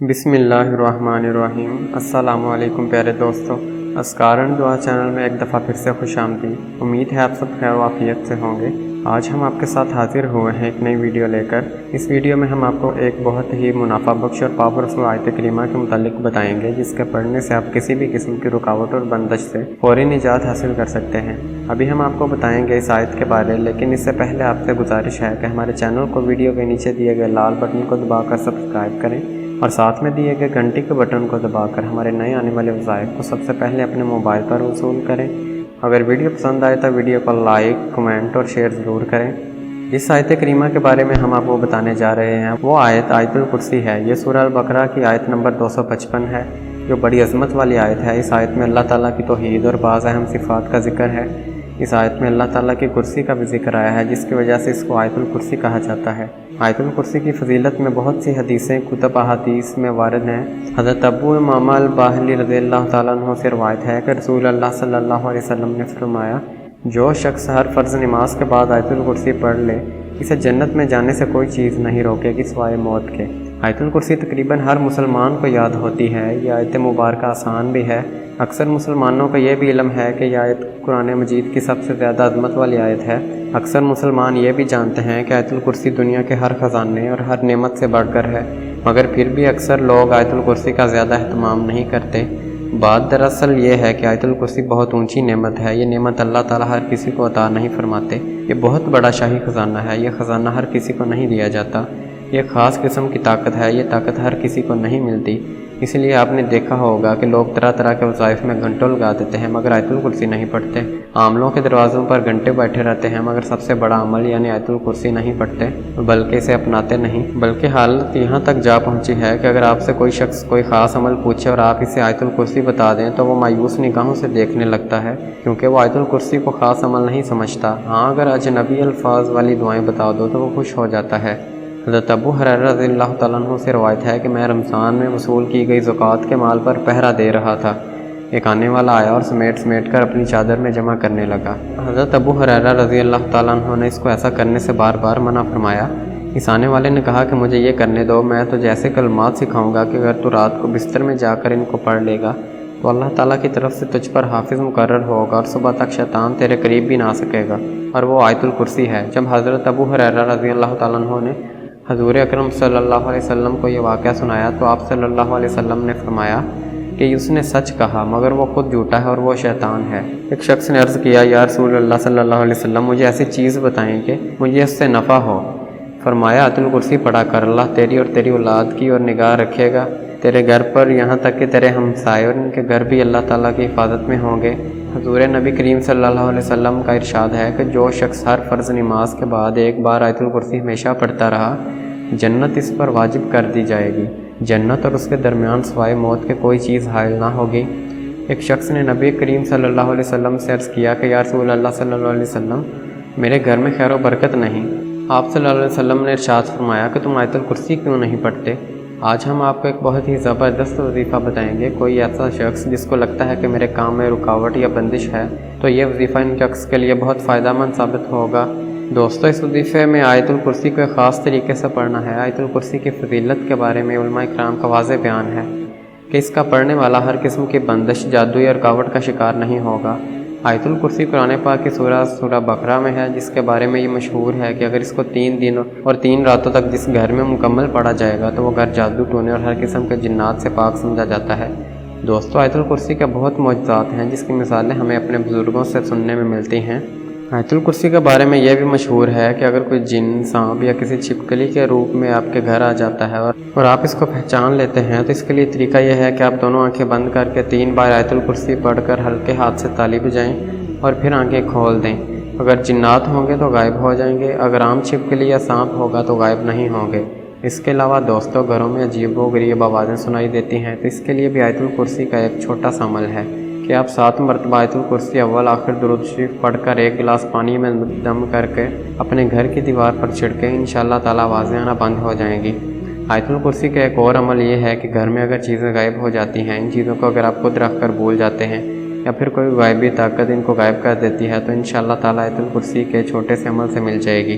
بسم اللہ الرحمن الرحیم۔ السلام علیکم پیارے دوستو، اسکارن دعا چینل میں ایک دفعہ پھر سے خوش آمدید۔ امید ہے آپ سب خیر و عافیت سے ہوں گے۔ آج ہم آپ کے ساتھ حاضر ہوئے ہیں ایک نئی ویڈیو لے کر۔ اس ویڈیو میں ہم آپ کو ایک بہت ہی منافع بخش اور پاورفل آیت کریمہ کے متعلق بتائیں گے، جس کے پڑھنے سے آپ کسی بھی قسم کی رکاوٹ اور بندش سے فوری نجات حاصل کر سکتے ہیں۔ ابھی ہم آپ کو بتائیں گے اس آیت کے بارے، لیکن اس سے پہلے آپ سے گزارش ہے کہ ہمارے چینل کو ویڈیو کے نیچے دیے گئے لال بٹن کو دبا کر سبسکرائب کریں اور ساتھ میں دیے گئے گھنٹی کے بٹن کو دبا کر ہمارے نئے آنے والے وظائف کو سب سے پہلے اپنے موبائل پر وصول کریں۔ اگر ویڈیو پسند آئے تو ویڈیو کو لائک، کمنٹ اور شیئر ضرور کریں۔ جس آیت کریمہ کے بارے میں ہم آپ کو بتانے جا رہے ہیں وہ آیت الکرسی ہے۔ یہ سورہ البقرہ کی آیت نمبر 255 ہے، جو بڑی عظمت والی آیت ہے۔ اس آیت میں اللہ تعالیٰ کی توحید اور بعض اہم صفات کا ذکر ہے۔ اس آیت میں اللہ تعالیٰ کی کرسی کا بھی ذکر آیا ہے، جس کی وجہ سے اس کو آیت الکرسی کہا جاتا ہے۔ آیت الکرسی کی فضیلت میں بہت سی حدیثیں کتب احادیث میں وارد ہیں۔ حضرت ابو امامہ الباہلی رضی اللہ تعالیٰ عنہ سے روایت ہے کہ رسول اللہ صلی اللہ علیہ وسلم نے فرمایا، جو شخص ہر فرض نماز کے بعد آیت الکرسی پڑھ لے، اسے جنت میں جانے سے کوئی چیز نہیں روکے گی سوائے موت کے۔ آیت الکرسی تقریباً ہر مسلمان کو یاد ہوتی ہے۔ یہ آیت مبارکہ آسان بھی ہے۔ اکثر مسلمانوں کو یہ بھی علم ہے کہ یہ آیت قرآن مجید کی سب سے زیادہ عظمت والی آیت ہے۔ اکثر مسلمان یہ بھی جانتے ہیں کہ آیت الکرسی دنیا کے ہر خزانے اور ہر نعمت سے بڑھ کر ہے، مگر پھر بھی اکثر لوگ آیت الکرسی کا زیادہ اہتمام نہیں کرتے۔ بات دراصل یہ ہے کہ آیت الکرسی بہت اونچی نعمت ہے۔ یہ نعمت اللہ تعالیٰ ہر کسی کو عطا نہیں فرماتے۔ یہ بہت بڑا شاہی خزانہ ہے۔ یہ خزانہ ہر کسی کو نہیں دیا جاتا۔ یہ خاص قسم کی طاقت ہے۔ یہ طاقت ہر کسی کو نہیں ملتی۔ اس لیے آپ نے دیکھا ہوگا کہ لوگ طرح طرح کے وظائف میں گھنٹوں لگا دیتے ہیں مگر آیت الکرسی نہیں پڑھتے۔ عاملوں کے دروازوں پر گھنٹے بیٹھے رہتے ہیں مگر سب سے بڑا عمل یعنی آیت الکرسی نہیں پڑھتے، بلکہ اسے اپناتے نہیں۔ بلکہ حالت یہاں تک جا پہنچی ہے کہ اگر آپ سے کوئی شخص کوئی خاص عمل پوچھے اور آپ اسے آیت الکرسی بتا دیں تو وہ مایوس نگاہوں سے دیکھنے لگتا ہے، کیونکہ وہ آیت الکرسی کو خاص عمل نہیں سمجھتا۔ ہاں، اگر اجنبی الفاظ والی دعائیں بتا دو تو وہ خوش ہو جاتا ہے۔ حضرت ابو ہریرہ رضی اللہ تعالیٰ عنہ سے روایت ہے کہ میں رمضان میں وصول کی گئی زکوٰۃ کے مال پر پہرہ دے رہا تھا۔ ایک آنے والا آیا اور سمیٹ کر اپنی چادر میں جمع کرنے لگا۔ حضرت ابو ہریرہ رضی اللہ تعالیٰ عنہ نے اس کو ایسا کرنے سے بار بار منع فرمایا۔ اس آنے والے نے کہا کہ مجھے یہ کرنے دو، میں تو جیسے کلمات سکھاؤں گا کہ اگر تو رات کو بستر میں جا کر ان کو پڑھ لے گا تو اللہ تعالیٰ کی طرف سے تجھ پر حافظ مقرر ہوگا اور صبح تک شیطان تیرے قریب بھی نہ آ سکے گا، اور وہ آیت الکرسی ہے۔ جب حضرت ابو ہریرہ رضی اللہ تعالیٰ عنہ نے حضور اکرم صلی اللہ علیہ وسلم کو یہ واقعہ سنایا تو آپ صلی اللہ علیہ وسلم نے فرمایا کہ اس نے سچ کہا مگر وہ خود جھوٹا ہے اور وہ شیطان ہے۔ ایک شخص نے عرض کیا، یا رسول اللہ صلی اللہ علیہ وسلم، مجھے ایسی چیز بتائیں کہ مجھے اس سے نفع ہو۔ فرمایا، آیت الکرسی پڑھا کر، اللہ تیری اور تیری اولاد کی اور نگاہ رکھے گا تیرے گھر پر، یہاں تک کہ تیرے ہمسائے اور ان کے گھر بھی اللہ تعالیٰ کی حفاظت میں ہوں گے۔ حضور نبی کریم صلی اللہ علیہ وسلم کا ارشاد ہے کہ جو شخص ہر فرض نماز کے بعد ایک بار آیت الکرسی ہمیشہ پڑھتا رہا، جنت اس پر واجب کر دی جائے گی۔ جنت اور اس کے درمیان سوائے موت کے کوئی چیز حائل نہ ہوگی۔ ایک شخص نے نبی کریم صلی اللہ علیہ وسلم سے عرض کیا کہ یا رسول اللہ صلی اللہ علیہ وسلم، میرے گھر میں خیر و برکت نہیں۔ آپ صلی اللہ علیہ وسلم نے ارشاد فرمایا کہ تم آیت الکرسی کیوں نہیں پڑھتے؟ آج ہم آپ کو ایک بہت ہی زبردست وظیفہ بتائیں گے۔ کوئی ایسا شخص جس کو لگتا ہے کہ میرے کام میں رکاوٹ یا بندش ہے تو یہ وظیفہ ان شخص کے لیے بہت فائدہ مند ثابت ہوگا۔ دوستو، اس وظیفے میں آیت الکرسی کو ایک خاص طریقے سے پڑھنا ہے۔ آیت الکرسی کی فضیلت کے بارے میں علماء کرام کا واضح بیان ہے کہ اس کا پڑھنے والا ہر قسم کی بندش، جادو یا رکاوٹ کا شکار نہیں ہوگا۔ آیت الکرسی قرآن پاک کی سورہ بقرہ میں ہے، جس کے بارے میں یہ مشہور ہے کہ اگر اس کو 3 دنوں اور 3 راتوں تک جس گھر میں مکمل پڑھا جائے گا تو وہ گھر جادو ٹونے اور ہر قسم کے جنات سے پاک سمجھا جاتا ہے۔ دوستو، آیت الکرسی کے بہت معجزات ہیں جس کی مثالیں ہمیں اپنے بزرگوں سے سننے میں ملتی ہیں۔ آیت الکرسی کے بارے میں یہ بھی مشہور ہے کہ اگر کوئی جن، سانپ یا کسی چھپکلی کے روپ میں آپ کے گھر آ جاتا ہے اور آپ اس کو پہچان لیتے ہیں تو اس کے لیے طریقہ یہ ہے کہ آپ دونوں آنکھیں بند کر کے 3 بار آیت الکرسی پڑھ کر ہلکے ہاتھ سے تالی بجائیں اور پھر آنکھیں کھول دیں۔ اگر جنات ہوں گے تو غائب ہو جائیں گے، اگر عام چھپکلی یا سانپ ہوگا تو غائب نہیں ہوں گے۔ اس کے علاوہ دوستو، گھروں میں عجیب و غریب آوازیں سنائی دیتی ہیں تو اس کے لیے بھی آیت الکرسی کا ایک چھوٹا سا عمل ہے کہ آپ 7 مرتبہ آیت الکرسی اول آخر درود شریف پڑھ کر 1 گلاس پانی میں دم کر کے اپنے گھر کی دیوار پر چھڑکیں، انشاءاللہ تعالیٰ آوازیں آنا بند ہو جائیں گی۔ آیت الکرسی کا ایک اور عمل یہ ہے کہ گھر میں اگر چیزیں غائب ہو جاتی ہیں، ان چیزوں کو اگر آپ خود رکھ کر بھول جاتے ہیں یا پھر کوئی غائبی طاقت ان کو غائب کر دیتی ہے تو انشاءاللہ تعالیٰ آیت الکرسی کے چھوٹے سے عمل سے مل جائے گی۔